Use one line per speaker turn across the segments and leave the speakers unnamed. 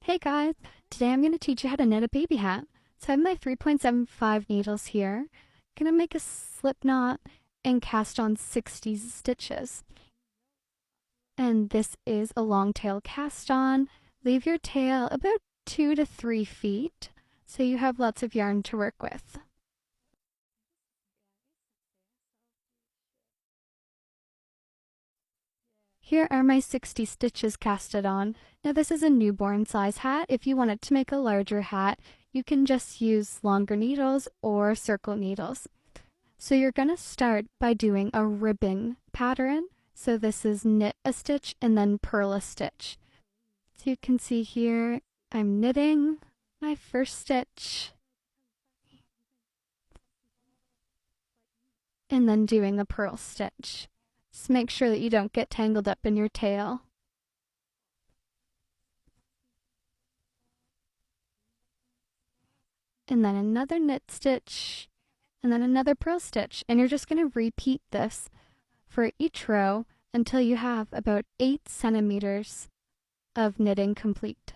Hey guys, today I'm going to teach you how to knit a baby hat. So I have my 3.75 needles here. I'm going to make a slip knot and cast on 60 stitches. And this is a long tail cast on. Leave your tail about 2 to 3 feet so you have lots of yarn to work with. Here are my 60 stitches casted on. Now this is a newborn size hat. If you wanted to make a larger hat, you can just use longer needles or circle needles. So you're going to start by doing a ribbing pattern. So this is knit a stitch and then purl a stitch. So you can see here, I'm knitting my first stitch and then doing a purl stitch. Just make sure that you don't get tangled up in your tail. And then another knit stitch, and then another purl stitch. And you're just going to repeat this for each row until you have about 8 centimeters of knitting complete.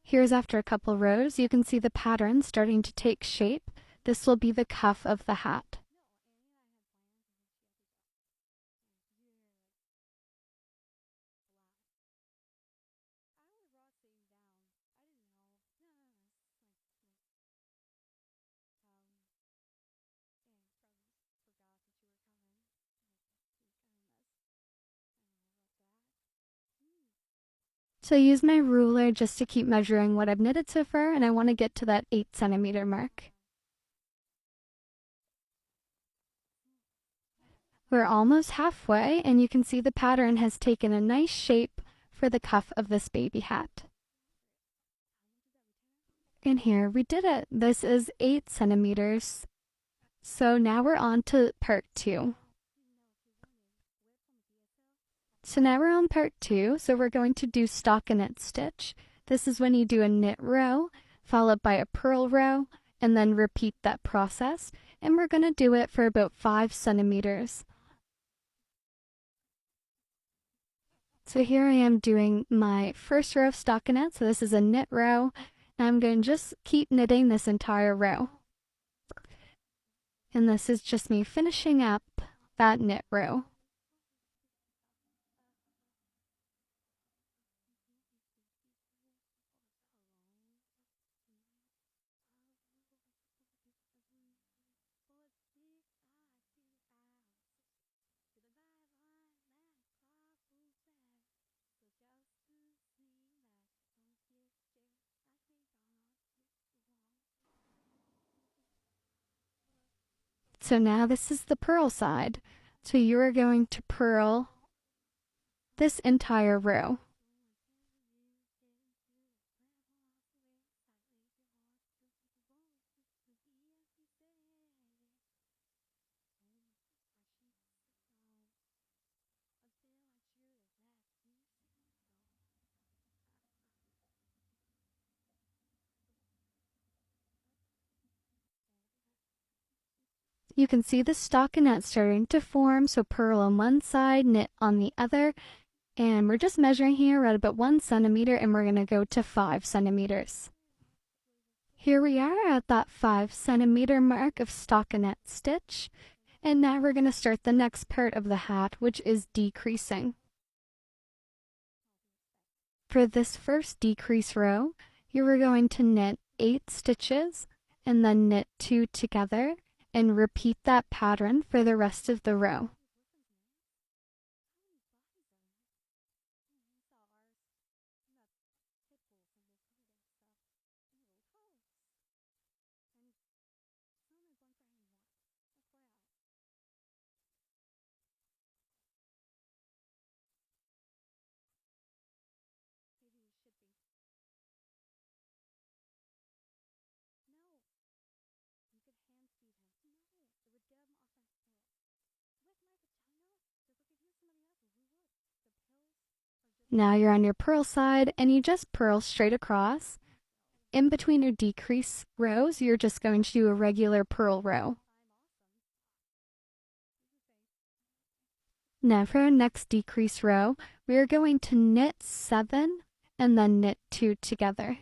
Here's after a couple rows, you can see the pattern starting to take shape. This will be the cuff of the hat. So I use my ruler just to keep measuring what I've knitted so far, and I want to get to that 8 centimeter mark. We're almost halfway, and you can see the pattern has taken a nice shape for the cuff of this baby hat. And here we did it. This is 8 centimeters. So now we're on to part 2. So now we're on part 2, so we're going to do stockinette stitch. This is when you do a knit row, followed by a purl row, and then repeat that process. And we're going to do it for about 5 centimeters. So here I am doing my first row of stockinette, so this is a knit row, and I'm going to just keep knitting this entire row. And this is just me finishing up that knit row. So now this is the purl side. So you are going to purl this entire row. You can see the stockinette starting to form, so purl on one side, knit on the other, and we're just measuring here at about 1 centimeter, and we're going to go to 5 centimeters. Here we are at that 5 centimeter mark of stockinette stitch, and now we're going to start the next part of the hat, which is decreasing. For this first decrease row, you are going to knit 8 stitches and then knit 2 together and repeat that pattern for the rest of the row. Now you're on your purl side and you just purl straight across. In between your decrease rows, you're just going to do a regular purl row. Now for our next decrease row, we are going to knit 7 and then knit 2 together.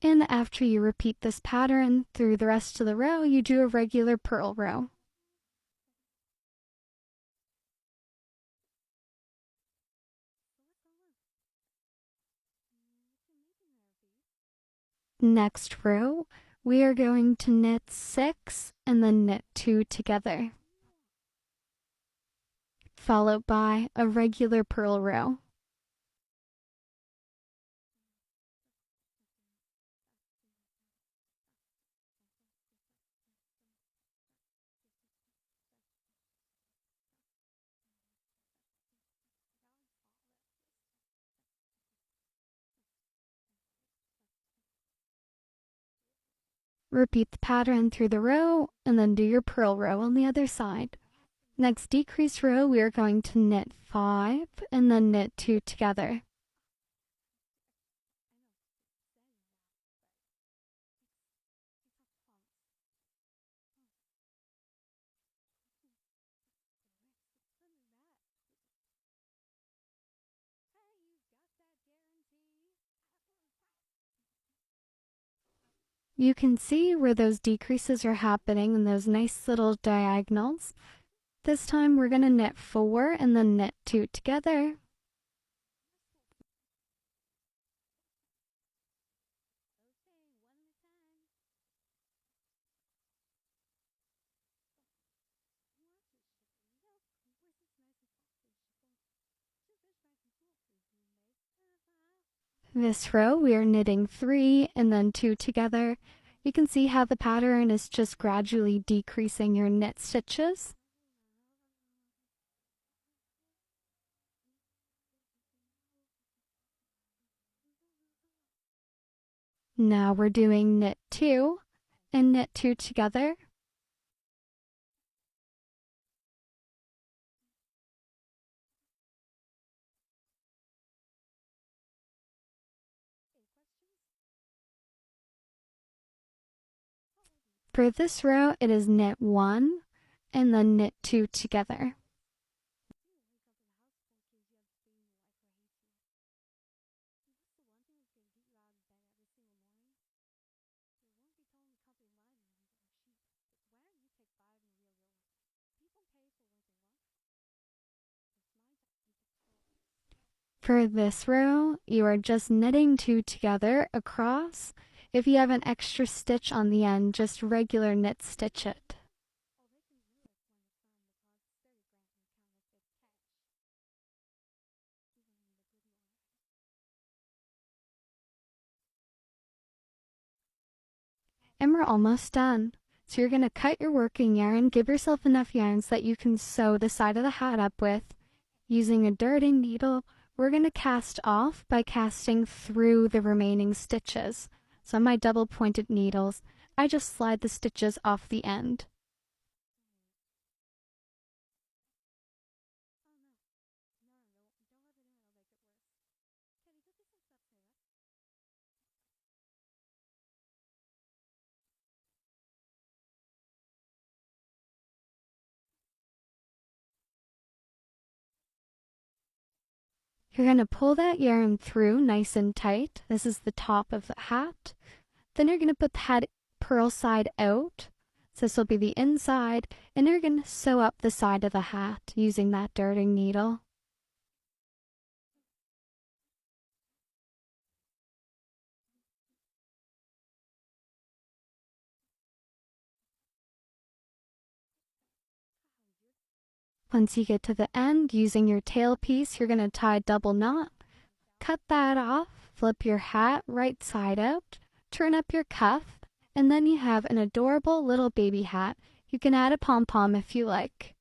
And after you repeat this pattern through the rest of the row, you do a regular purl row. Next row, we are going to knit 6 and then knit 2 together, followed by a regular purl row. Repeat the pattern through the row and then do your purl row on the other side. Next decrease row, we are going to knit 5 and then knit 2 together. You can see where those decreases are happening in those nice little diagonals. This time we're going to knit 4 and then knit 2 together. This row we are knitting 3 and then 2 together. You can see how the pattern is just gradually decreasing your knit stitches. Now we're doing knit 2 and knit 2 together. For this row, it is knit 1 and then knit 2 together. For this row, you are just knitting 2 together across. If you have an extra stitch on the end, just regular knit stitch it. And we're almost done. So you're going to cut your working yarn, give yourself enough yarns that you can sew the side of the hat up with. Using a darting needle, we're going to cast off by casting through the remaining stitches. So on my double pointed needles, I just slide the stitches off the end. You're going to pull that yarn through nice and tight. This is the top of the hat. Then you're going to put the hat purl side out. So this will be the inside, and you're going to sew up the side of the hat using that darting needle. Once you get to the end, using your tail piece, you're going to tie a double knot. Cut that off, flip your hat right side out, turn up your cuff, and then you have an adorable little baby hat. You can add a pom-pom if you like.